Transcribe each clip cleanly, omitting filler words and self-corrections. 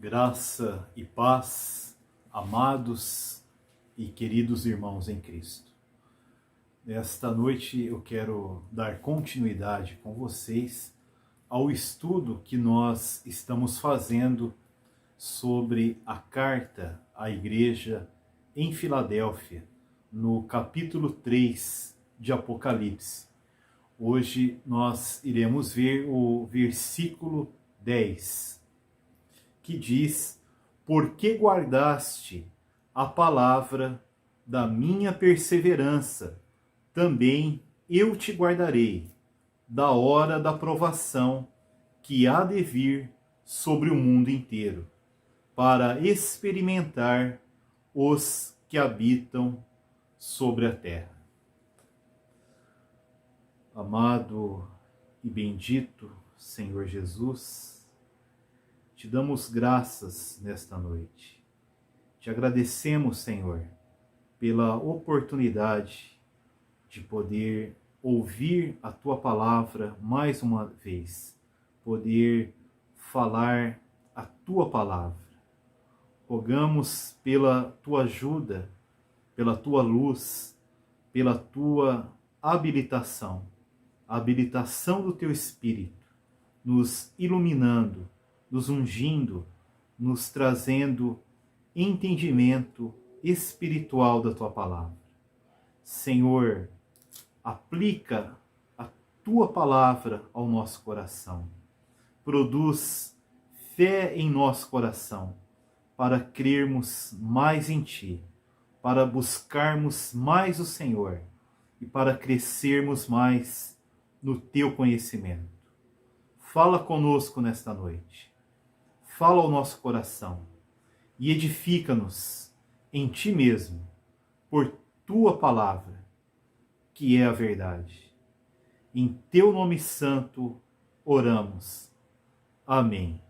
Graça e paz, amados e queridos irmãos em Cristo. Nesta noite eu quero dar continuidade com vocês ao estudo que nós estamos fazendo sobre a carta à igreja em Filadélfia, no capítulo 3 de Apocalipse. Hoje nós iremos ver o versículo 10. Que diz: porque guardaste a palavra da minha perseverança, também eu te guardarei da hora da provação que há de vir sobre o mundo inteiro, para experimentar os que habitam sobre a terra. Amado e bendito Senhor Jesus, te damos graças nesta noite. Te agradecemos, Senhor, pela oportunidade de poder ouvir a Tua palavra mais uma vez, poder falar a Tua palavra. Rogamos pela Tua ajuda, pela Tua luz, pela Tua habilitação, a habilitação do Teu Espírito, nos iluminando, nos ungindo, nos trazendo entendimento espiritual da Tua palavra. Senhor, aplica a Tua palavra ao nosso coração. Produz fé em nosso coração para crermos mais em Ti, para buscarmos mais o Senhor e para crescermos mais no Teu conhecimento. Fala conosco nesta noite. Fala ao nosso coração e edifica-nos em Ti mesmo, por Tua palavra, que é a verdade. Em Teu nome santo oramos. Amém.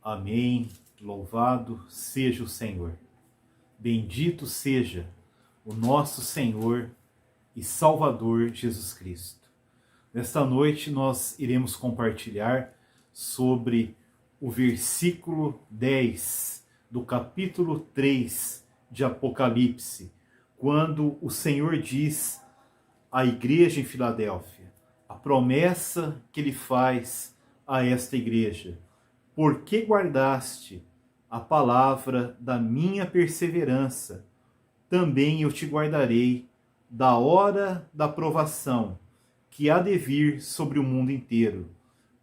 Amém. Louvado seja o Senhor. Bendito seja o nosso Senhor e Salvador Jesus Cristo. Nesta noite nós iremos compartilhar sobre o versículo 10 do capítulo 3 de Apocalipse, quando o Senhor diz à igreja em Filadélfia, a promessa que Ele faz a esta igreja: porque guardaste a palavra da minha perseverança, também eu te guardarei da hora da provação que há de vir sobre o mundo inteiro,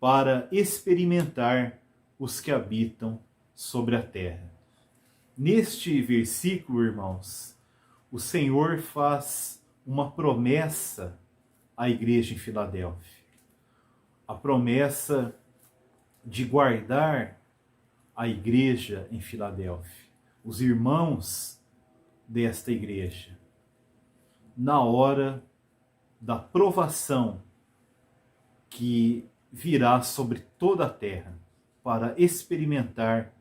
para experimentar os que habitam sobre a terra. Neste versículo, irmãos, o Senhor faz uma promessa à igreja em Filadélfia. A promessa de guardar a igreja em Filadélfia, os irmãos desta igreja, na hora da provação que virá sobre toda a terra, para experimentar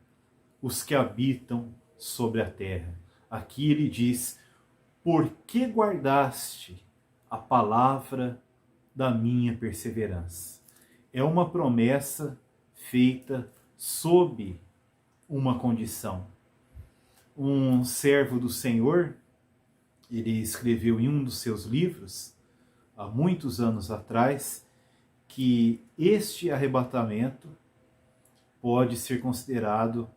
os que habitam sobre a terra. Aqui ele diz: por que guardaste a palavra da minha perseverança? É uma promessa feita sob uma condição. Um servo do Senhor, ele escreveu em um dos seus livros, há muitos anos atrás, que este arrebatamento pode ser considerado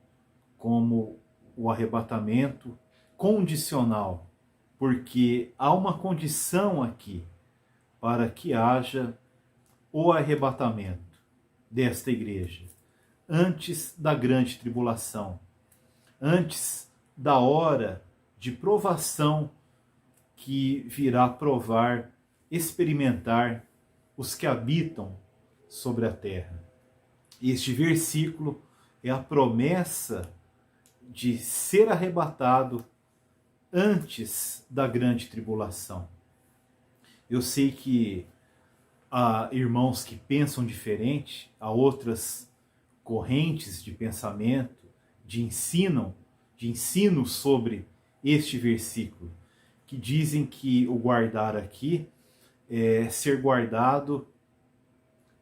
como o arrebatamento condicional, porque há uma condição aqui para que haja o arrebatamento desta igreja, antes da grande tribulação, antes da hora de provação que virá provar, experimentar os que habitam sobre a terra. Este versículo é a promessa de ser arrebatado antes da grande tribulação. Eu sei que há irmãos que pensam diferente, há outras correntes de pensamento, de ensino sobre este versículo, que dizem que o guardar aqui é ser guardado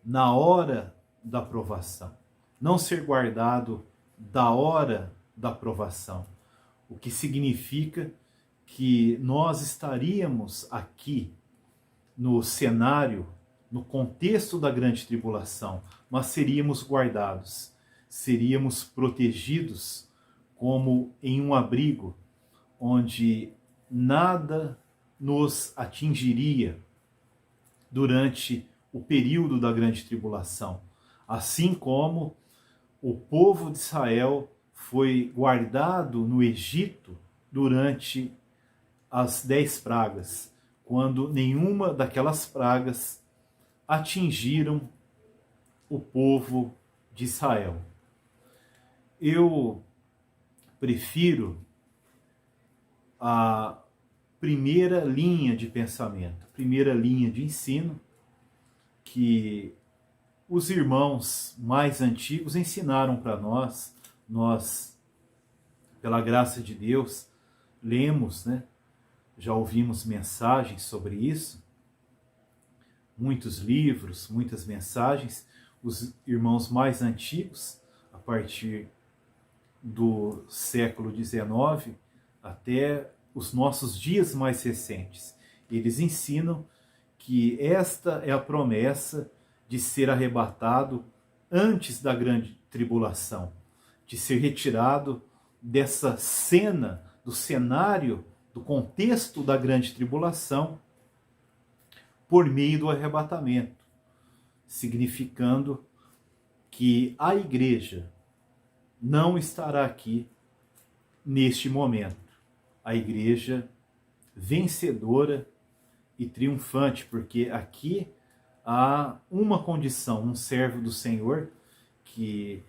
na hora da provação. não ser guardado da hora da provação, o que significa que nós estaríamos aqui no cenário, no contexto da grande tribulação, mas seríamos guardados, seríamos protegidos como em um abrigo, onde nada nos atingiria durante o período da grande tribulação, assim como o povo de Israel foi guardado no Egito durante as 10 pragas, quando nenhuma daquelas pragas atingiram o povo de Israel. Eu prefiro a primeira linha de pensamento, primeira linha de ensino que os irmãos mais antigos ensinaram para nós. Nós, pela graça de Deus, lemos, né? Já ouvimos mensagens sobre isso, muitos livros, muitas mensagens. Os irmãos mais antigos, a partir do século XIX até os nossos dias mais recentes, eles ensinam que esta é a promessa de ser arrebatado antes da grande tribulação, de ser retirado dessa cena, do cenário, do contexto da grande tribulação, por meio do arrebatamento, significando que a igreja não estará aqui neste momento. A igreja vencedora e triunfante, porque aqui há uma condição, um servo do Senhor, que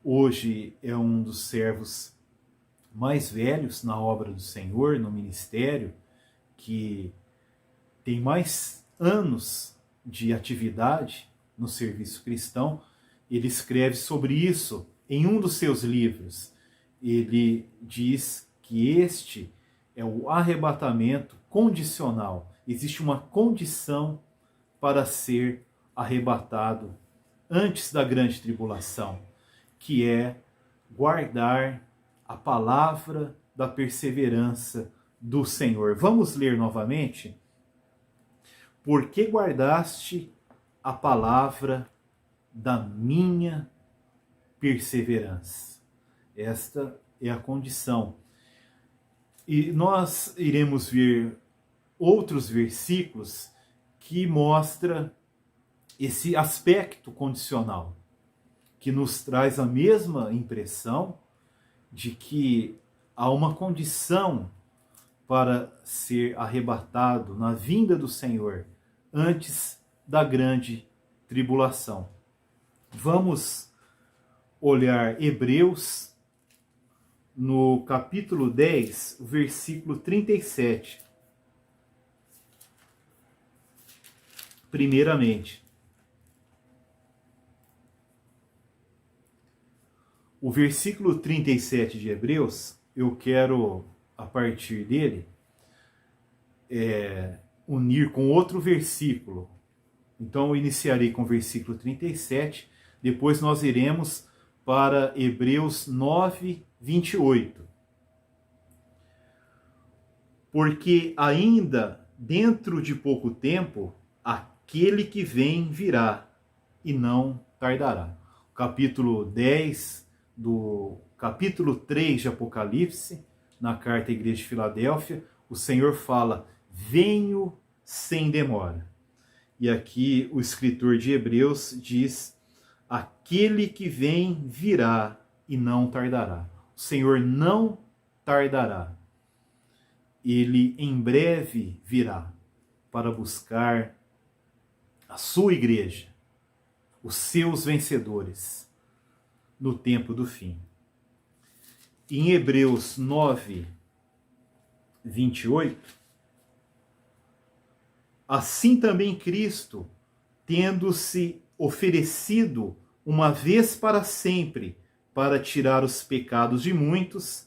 hoje é um dos servos mais velhos na obra do Senhor, no ministério, que tem mais anos de atividade no serviço cristão. Ele escreve sobre isso em um dos seus livros. Ele diz que este é o arrebatamento condicional. Existe uma condição para ser arrebatado antes da grande tribulação, que é guardar a palavra da perseverança do Senhor. Vamos ler novamente? Porque guardaste a palavra da minha perseverança. Esta é a condição. E nós iremos ver outros versículos que mostram esse aspecto condicional, que nos traz a mesma impressão de que há uma condição para ser arrebatado na vinda do Senhor antes da grande tribulação. Vamos olhar Hebreus, no capítulo 10, versículo 37. Primeiramente, o versículo 37 de Hebreus, eu quero, a partir dele, unir com outro versículo. Então eu iniciarei com o versículo 37, depois nós iremos para Hebreus 9, 28. Porque ainda dentro de pouco tempo, aquele que vem virá e não tardará. Capítulo 10 do capítulo 3 de Apocalipse, na carta à igreja de Filadélfia, o Senhor fala: venho sem demora. E aqui o escritor de Hebreus diz: aquele que vem virá e não tardará. O Senhor não tardará. Ele em breve virá para buscar a sua igreja, os seus vencedores, no tempo do fim. Em Hebreus 9, 28, assim também Cristo, tendo-se oferecido uma vez para sempre para tirar os pecados de muitos,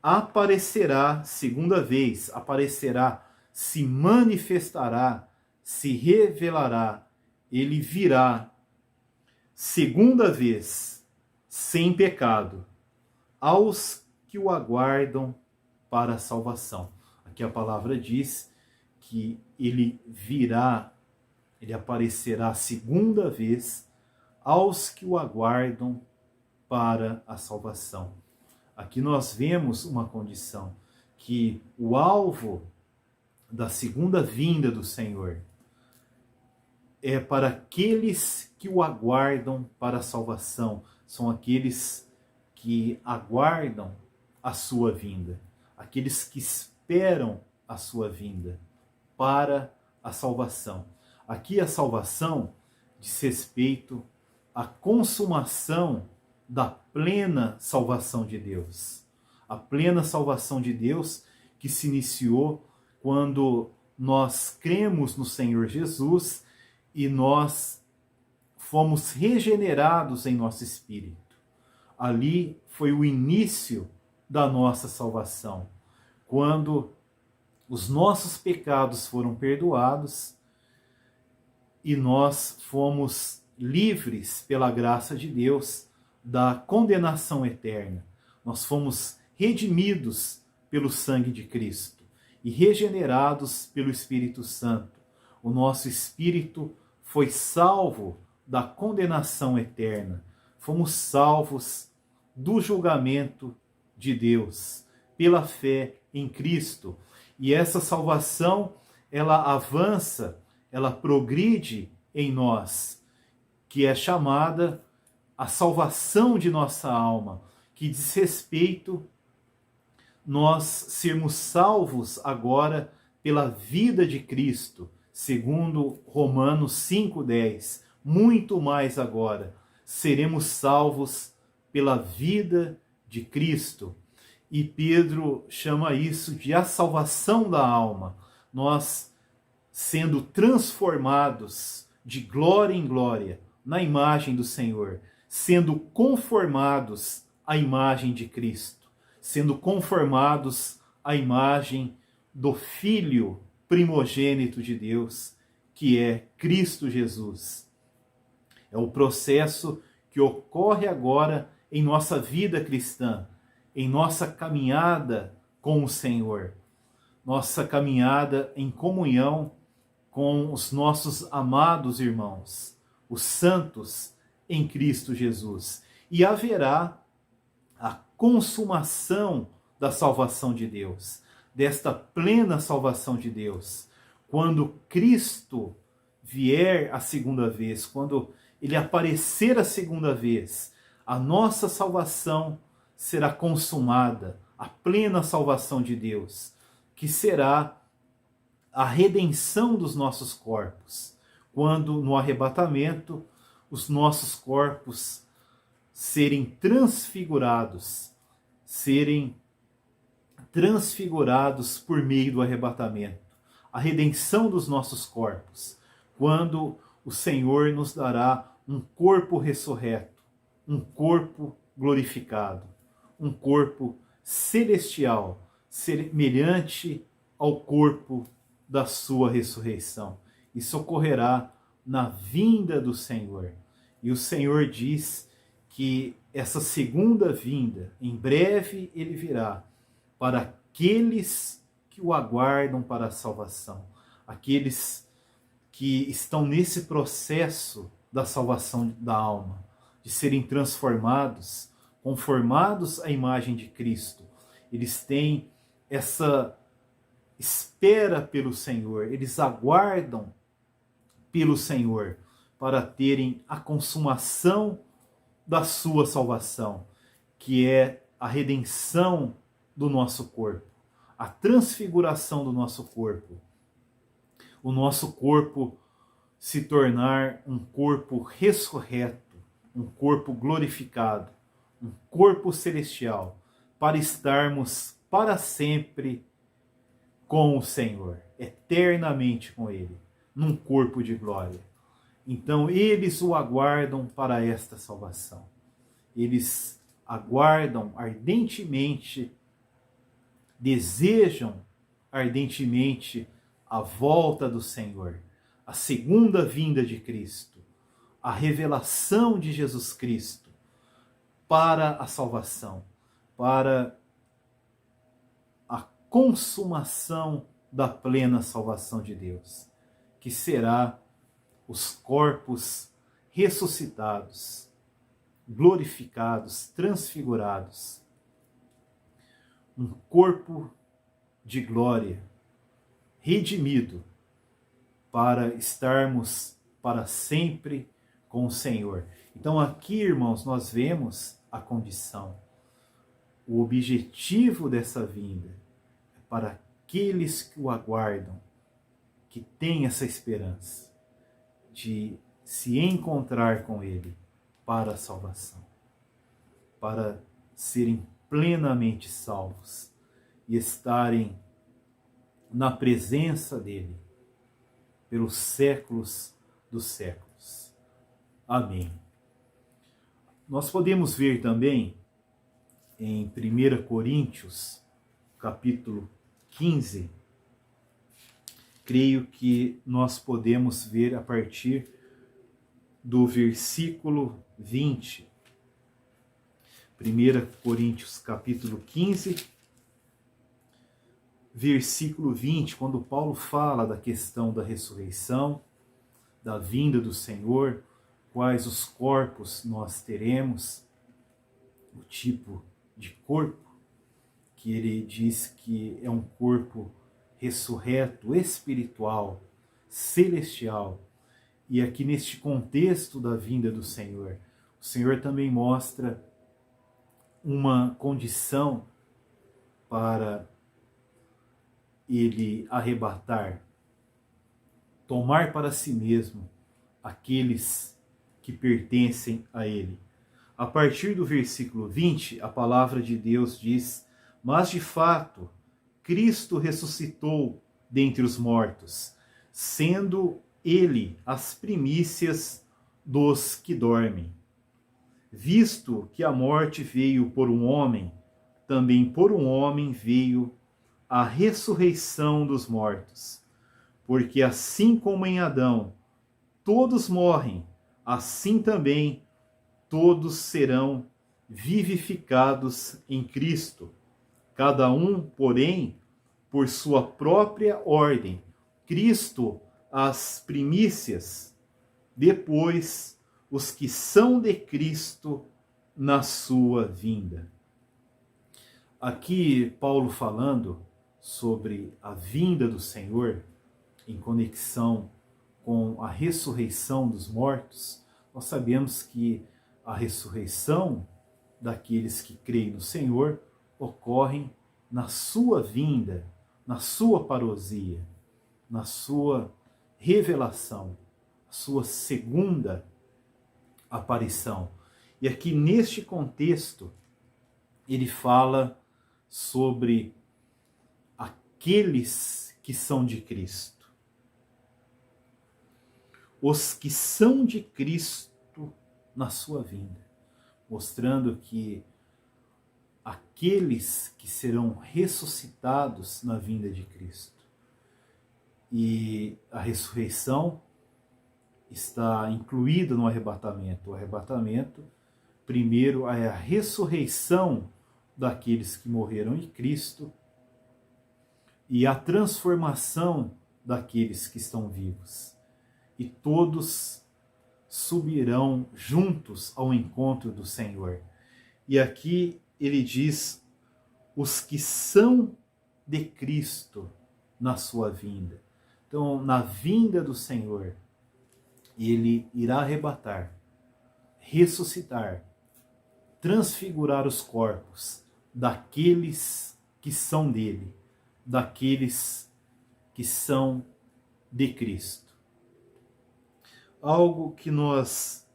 aparecerá segunda vez, aparecerá, se manifestará, se revelará, ele virá segunda vez sem pecado, aos que o aguardam para a salvação. Aqui a palavra diz que ele virá, ele aparecerá a segunda vez aos que o aguardam para a salvação. Aqui nós vemos uma condição, que o alvo da segunda vinda do Senhor é para aqueles que o aguardam para a salvação. São aqueles que aguardam a sua vinda, aqueles que esperam a sua vinda para a salvação. Aqui a salvação diz respeito à consumação da plena salvação de Deus. A plena salvação de Deus que se iniciou quando nós cremos no Senhor Jesus e nós fomos regenerados em nosso espírito. Ali foi o início da nossa salvação, quando os nossos pecados foram perdoados e nós fomos livres pela graça de Deus da condenação eterna. Nós fomos redimidos pelo sangue de Cristo e regenerados pelo Espírito Santo. O nosso espírito foi salvo da condenação eterna. Fomos salvos do julgamento de Deus pela fé em Cristo. E essa salvação, ela avança, ela progride em nós, que é chamada a salvação de nossa alma, que diz respeito nós sermos salvos agora pela vida de Cristo, segundo Romanos 5:10. Muito mais agora seremos salvos pela vida de Cristo. E Pedro chama isso de a salvação da alma. Nós sendo transformados de glória em glória na imagem do Senhor, sendo conformados à imagem de Cristo, sendo conformados à imagem do Filho primogênito de Deus, que é Cristo Jesus. É o processo que ocorre agora em nossa vida cristã, em nossa caminhada com o Senhor, nossa caminhada em comunhão com os nossos amados irmãos, os santos em Cristo Jesus. E haverá a consumação da salvação de Deus, desta plena salvação de Deus, quando Cristo vier a segunda vez, quando ele aparecer a segunda vez, a nossa salvação será consumada, a plena salvação de Deus, que será a redenção dos nossos corpos, quando no arrebatamento os nossos corpos serem transfigurados por meio do arrebatamento, a redenção dos nossos corpos, quando o Senhor nos dará um corpo ressurreto, um corpo glorificado, um corpo celestial, semelhante ao corpo da sua ressurreição. Isso ocorrerá na vinda do Senhor. E o Senhor diz que essa segunda vinda, em breve ele virá para aqueles que o aguardam para a salvação, aqueles que estão nesse processo da salvação da alma, de serem transformados, conformados à imagem de Cristo. Eles têm essa espera pelo Senhor, eles aguardam pelo Senhor para terem a consumação da sua salvação, que é a redenção do nosso corpo, a transfiguração do nosso corpo, o nosso corpo se tornar um corpo ressurreto, um corpo glorificado, um corpo celestial, para estarmos para sempre com o Senhor, eternamente com Ele, num corpo de glória. Então eles o aguardam para esta salvação. Eles aguardam ardentemente, desejam ardentemente a volta do Senhor, a segunda vinda de Cristo, a revelação de Jesus Cristo, para a salvação, para a consumação da plena salvação de Deus, que será os corpos ressuscitados, glorificados, transfigurados, um corpo de glória, redimido, para estarmos para sempre com o Senhor. Então aqui, irmãos, nós vemos a condição, o objetivo dessa vinda é para aqueles que o aguardam, que têm essa esperança de se encontrar com Ele para a salvação, para serem plenamente salvos e estarem na presença dEle pelos séculos dos séculos. Amém. Nós podemos ver também em 1 Coríntios, capítulo 15, creio que nós podemos ver a partir do versículo 20. 1 Coríntios, capítulo 15, versículo 20, quando Paulo fala da questão da ressurreição, da vinda do Senhor, quais os corpos nós teremos, o tipo de corpo, que ele diz que é um corpo ressurreto, espiritual, celestial. E aqui neste contexto da vinda do Senhor, o Senhor também mostra uma condição para ele arrebatar, tomar para si mesmo aqueles que pertencem a ele. A partir do versículo 20, a palavra de Deus diz: mas de fato, Cristo ressuscitou dentre os mortos, sendo ele as primícias dos que dormem. Visto que a morte veio por um homem, também por um homem veio a ressurreição dos mortos. Porque assim como em Adão todos morrem, assim também todos serão vivificados em Cristo. Cada um, porém, por sua própria ordem. Cristo as primícias, depois os que são de Cristo na sua vinda. Aqui Paulo falando sobre a vinda do Senhor em conexão com a ressurreição dos mortos, nós sabemos que a ressurreição daqueles que creem no Senhor ocorre na sua vinda, na sua parousia, na sua revelação, a sua segunda aparição. E aqui neste contexto, ele fala sobre aqueles que são de Cristo. Os que são de Cristo na sua vinda, mostrando que aqueles que serão ressuscitados na vinda de Cristo. E a ressurreição está incluída no arrebatamento. O arrebatamento, primeiro, é a ressurreição daqueles que morreram em Cristo e a transformação daqueles que estão vivos. E todos subirão juntos ao encontro do Senhor. E aqui ele diz: os que são de Cristo na sua vinda. Então, na vinda do Senhor, ele irá arrebatar, ressuscitar, transfigurar os corpos daqueles que são dele, daqueles que são de Cristo. Algo que nós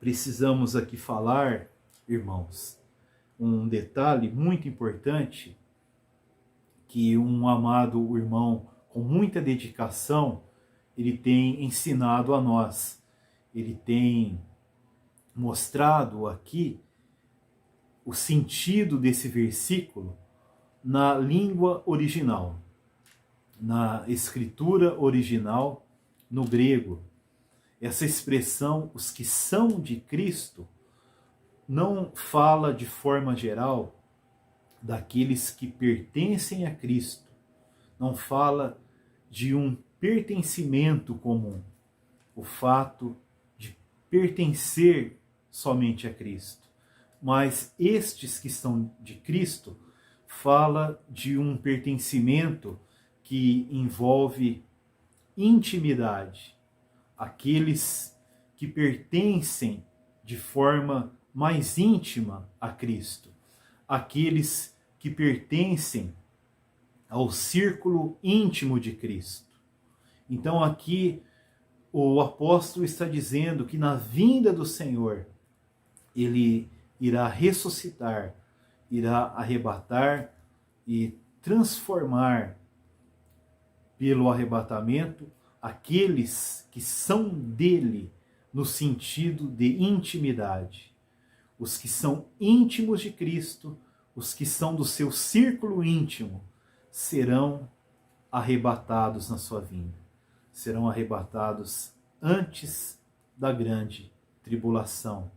precisamos aqui falar, irmãos, um detalhe muito importante que um amado irmão com muita dedicação ele tem ensinado a nós. Ele tem mostrado aqui o sentido desse versículo na língua original, na escritura original, no grego. Essa expressão, os que são de Cristo, não fala de forma geral daqueles que pertencem a Cristo, não fala de um pertencimento comum, o fato de pertencer somente a Cristo. Mas estes que são de Cristo fala de um pertencimento que envolve intimidade. Aqueles que pertencem de forma mais íntima a Cristo. Aqueles que pertencem ao círculo íntimo de Cristo. Então aqui o apóstolo está dizendo que na vinda do Senhor, ele irá ressuscitar, irá arrebatar e transformar pelo arrebatamento aqueles que são dele no sentido de intimidade. Os que são íntimos de Cristo, os que são do seu círculo íntimo, serão arrebatados na sua vinda. Serão arrebatados antes da grande tribulação.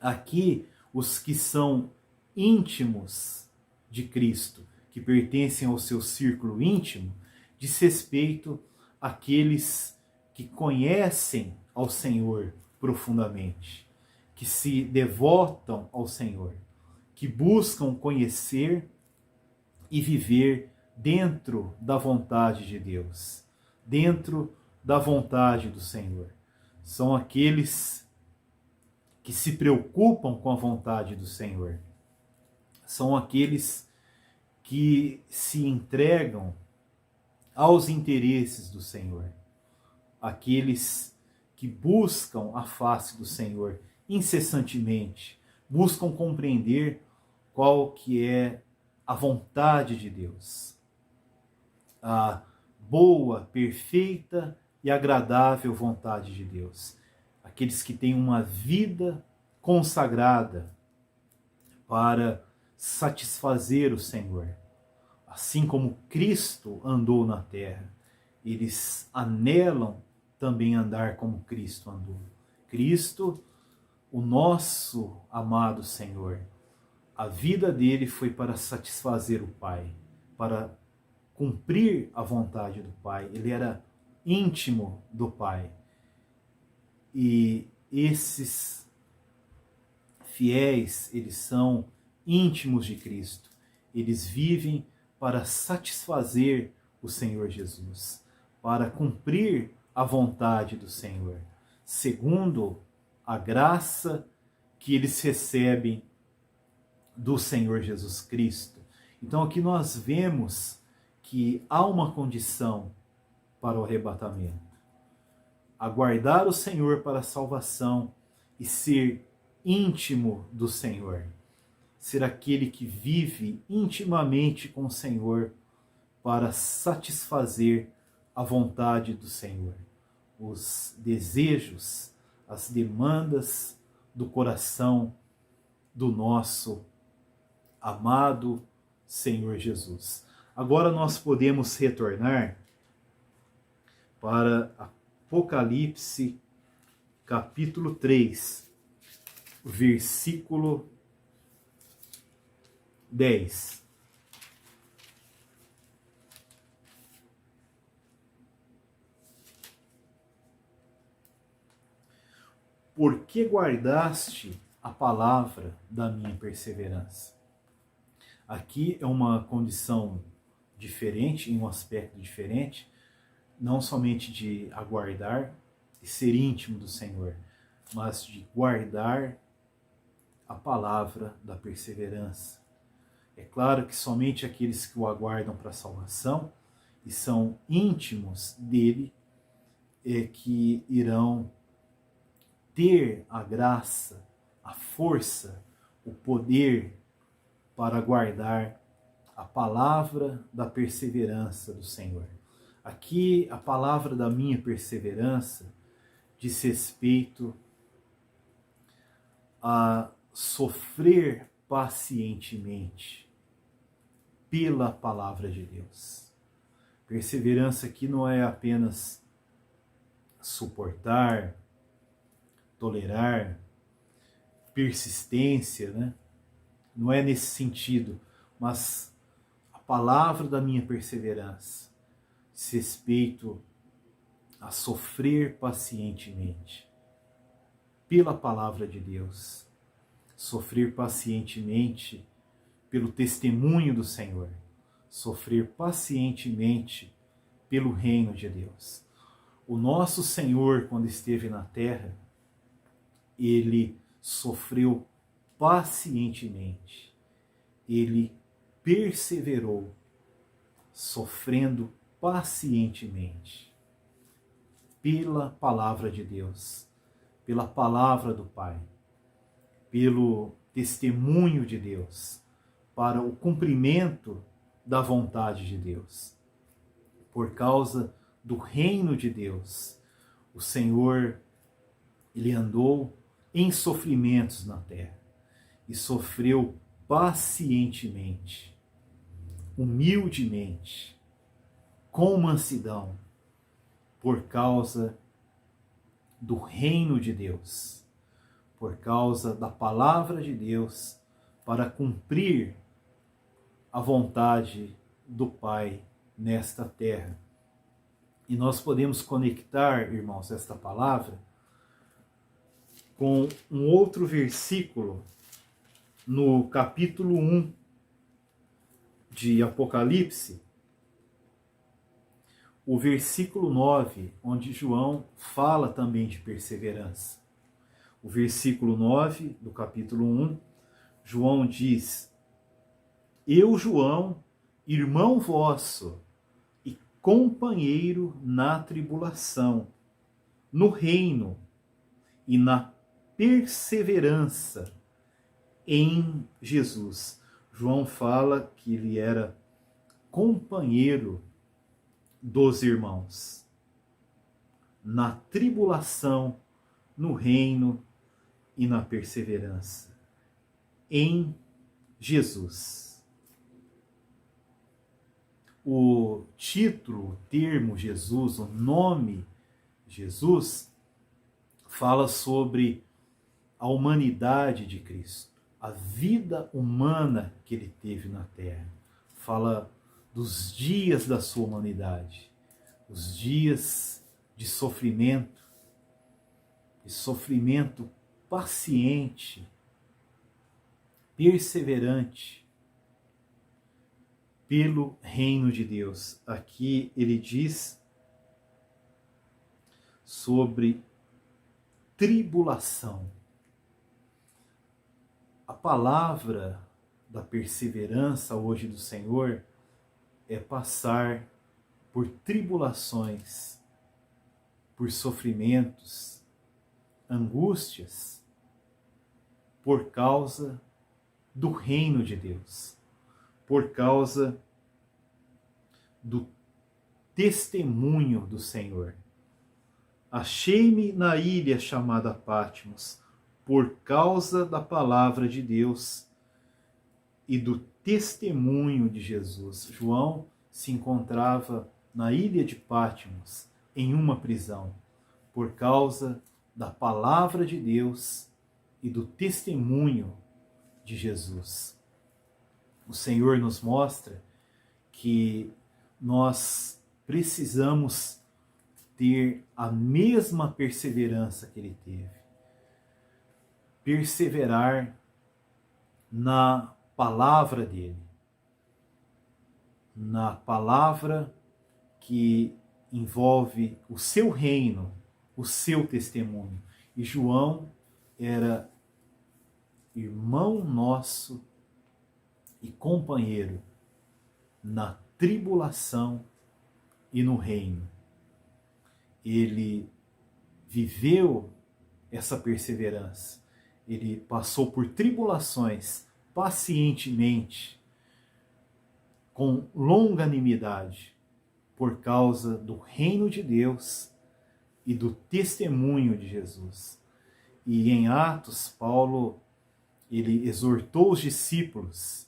Aqui, os que são íntimos de Cristo, que pertencem ao seu círculo íntimo, diz respeito àqueles que conhecem ao Senhor profundamente, que se devotam ao Senhor, que buscam conhecer e viver dentro da vontade de Deus, dentro da vontade do Senhor. São aqueles que se preocupam com a vontade do Senhor. São aqueles que se entregam aos interesses do Senhor. Aqueles que buscam a face do Senhor incessantemente, buscam compreender qual que é a vontade de Deus. A boa, perfeita e agradável vontade de Deus. Aqueles que têm uma vida consagrada para satisfazer o Senhor. Assim como Cristo andou na terra, eles anelam também andar como Cristo andou. Cristo, o nosso amado Senhor, a vida dele foi para satisfazer o Pai, para cumprir a vontade do Pai. Ele era íntimo do Pai. E esses fiéis, eles são íntimos de Cristo. Eles vivem para satisfazer o Senhor Jesus, para cumprir a vontade do Senhor, segundo a graça que eles recebem do Senhor Jesus Cristo. Então aqui nós vemos que há uma condição para o arrebatamento. Aguardar o Senhor para a salvação e ser íntimo do Senhor. Ser aquele que vive intimamente com o Senhor para satisfazer a vontade do Senhor. Os desejos, as demandas do coração do nosso amado Senhor Jesus. Agora nós podemos retornar para Apocalipse, capítulo 3, versículo 10. Por que guardaste a palavra da minha perseverança? Aqui é uma condição diferente, em um aspecto diferente, não somente de aguardar e ser íntimo do Senhor, mas de guardar a palavra da perseverança. É claro que somente aqueles que o aguardam para a salvação e são íntimos dele é que irão ter a graça, a força, o poder para guardar a palavra da perseverança do Senhor. Aqui a palavra da minha perseverança diz respeito a sofrer pacientemente pela palavra de Deus. Perseverança aqui não é apenas suportar, tolerar, persistência, né? Não é nesse sentido, mas a palavra da minha perseverança diz respeito a sofrer pacientemente pela palavra de Deus, sofrer pacientemente pelo testemunho do Senhor, sofrer pacientemente pelo reino de Deus. O nosso Senhor, quando esteve na terra, ele sofreu pacientemente, ele perseverou, sofrendo pacientemente pela palavra de Deus, pela palavra do Pai, pelo testemunho de Deus, para o cumprimento da vontade de Deus. Por causa do reino de Deus, o Senhor, ele andou em sofrimentos na terra e sofreu pacientemente, humildemente, com mansidão, por causa do reino de Deus, por causa da palavra de Deus, para cumprir a vontade do Pai nesta terra. E nós podemos conectar, irmãos, esta palavra com um outro versículo no capítulo 1 de Apocalipse, o versículo 9, onde João fala também de perseverança. O versículo 9 do capítulo 1, João diz: Eu, João, irmão vosso e companheiro na tribulação, no reino e na perseverança em Jesus. João fala que ele era companheiro dos irmãos na tribulação, no reino e na perseverança em Jesus. O título, o termo Jesus, o nome Jesus, fala sobre a humanidade de Cristo, a vida humana que ele teve na terra. Fala dos dias da sua humanidade, os dias de sofrimento paciente, perseverante, pelo reino de Deus. Aqui ele diz sobre tribulação. A palavra da perseverança hoje do Senhor é passar por tribulações, por sofrimentos, angústias, por causa do reino de Deus, por causa do testemunho do Senhor. Achei-me na ilha chamada Patmos, por causa da palavra de Deus e do testemunho de Jesus. João se encontrava na ilha de Patmos, em uma prisão, por causa da palavra de Deus e do testemunho de Jesus. O Senhor nos mostra que nós precisamos ter a mesma perseverança que ele teve. Perseverar na palavra dele, na palavra que envolve o seu reino, o seu testemunho. E João era irmão nosso e companheiro na tribulação e no reino. Ele viveu essa perseverança. Ele passou por tribulações pacientemente, com longanimidade, por causa do reino de Deus e do testemunho de Jesus. E em Atos, Paulo, ele exortou os discípulos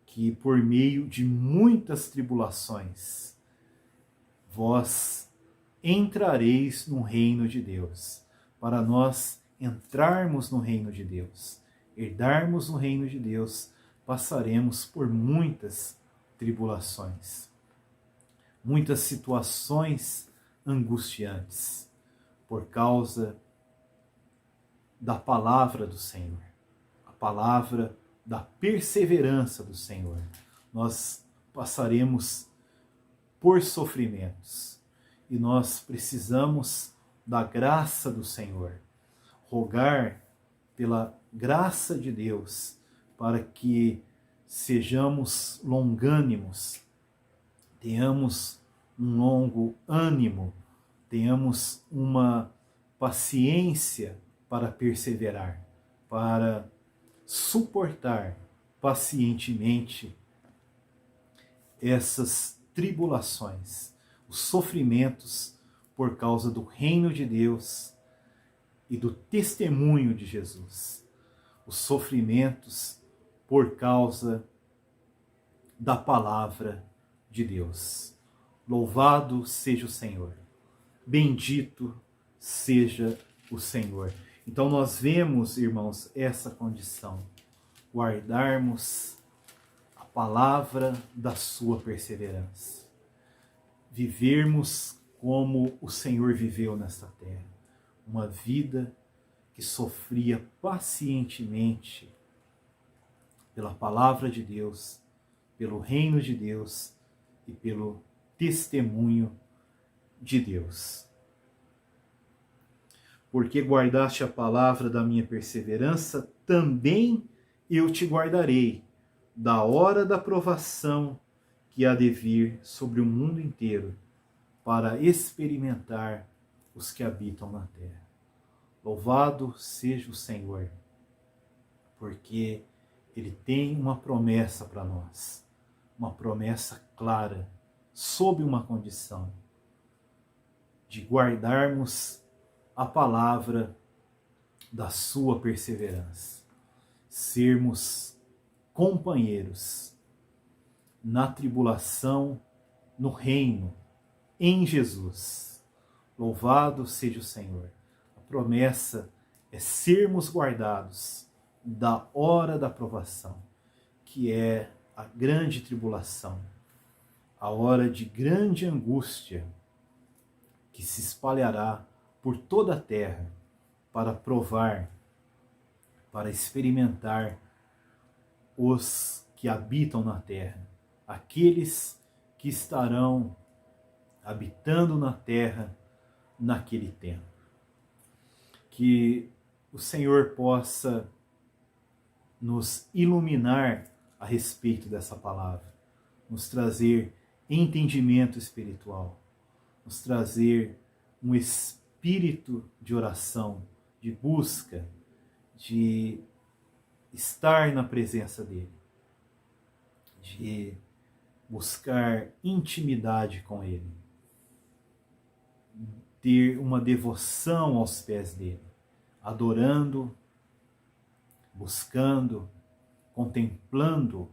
que por meio de muitas tribulações vós entrareis no reino de Deus. Para nós entrarmos no reino de Deus, herdarmos o reino de Deus, passaremos por muitas tribulações, muitas situações angustiantes, por causa da palavra do Senhor, a palavra da perseverança do Senhor. Nós passaremos por sofrimentos e nós precisamos da graça do Senhor, rogar pela graça de Deus para que sejamos longânimos, tenhamos um longo ânimo, tenhamos uma paciência para perseverar, para suportar pacientemente essas tribulações, os sofrimentos por causa do reino de Deus e do testemunho de Jesus, os sofrimentos por causa da palavra de Deus. Louvado seja o Senhor, bendito seja o Senhor. Então nós vemos, irmãos, essa condição, guardarmos a palavra da sua perseverança, vivermos como o Senhor viveu nesta terra, uma vida que sofria pacientemente pela palavra de Deus, pelo reino de Deus e pelo testemunho de Deus. Porque guardaste a palavra da minha perseverança, também eu te guardarei da hora da provação que há de vir sobre o mundo inteiro, para experimentar os que habitam na terra. Louvado seja o Senhor, porque Ele tem uma promessa para nós, uma promessa clara, sob uma condição, de guardarmos a palavra da sua perseverança, sermos companheiros na tribulação, no reino, em Jesus. Louvado seja o Senhor. A promessa é sermos guardados da hora da provação, que é a grande tribulação, a hora de grande angústia que se espalhará por toda a terra para provar, para experimentar os que habitam na terra, aqueles que estarão habitando na terra naquele tempo. Que o Senhor possa nos iluminar a respeito dessa palavra, nos trazer entendimento espiritual, nos trazer um espírito de oração, de busca, de estar na presença dEle, de buscar intimidade com Ele, ter uma devoção aos pés dEle, adorando, buscando, contemplando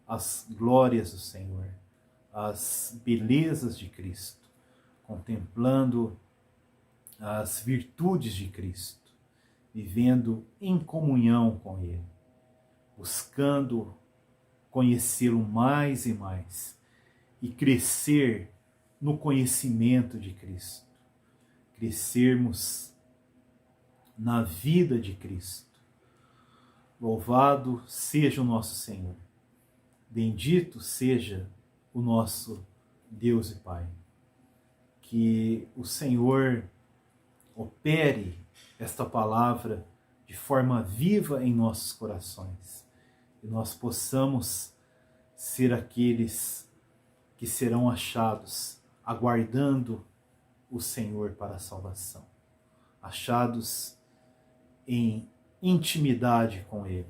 as glórias do Senhor, as belezas de Cristo, contemplando as virtudes de Cristo, vivendo em comunhão com Ele, buscando conhecê-lo mais e mais e crescer no conhecimento de Cristo, crescermos na vida de Cristo. Louvado seja o nosso Senhor, bendito seja o nosso Deus e Pai. Que o Senhor opere esta palavra de forma viva em nossos corações e nós possamos ser aqueles que serão achados aguardando o Senhor para a salvação, achados em intimidade com Ele,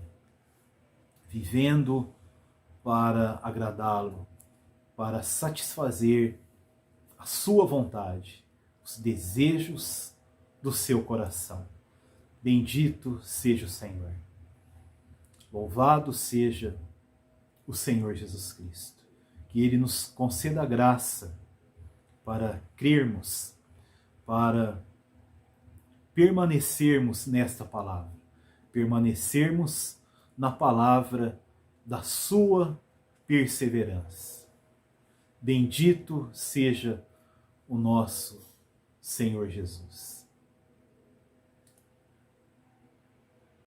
vivendo para agradá-lo, para satisfazer a sua vontade, os desejos do seu coração. Bendito seja o Senhor. Louvado seja o Senhor Jesus Cristo. Que Ele nos conceda a graça para crermos, para permanecermos nesta palavra, permanecermos na palavra da sua perseverança. Bendito seja o nosso Senhor Jesus.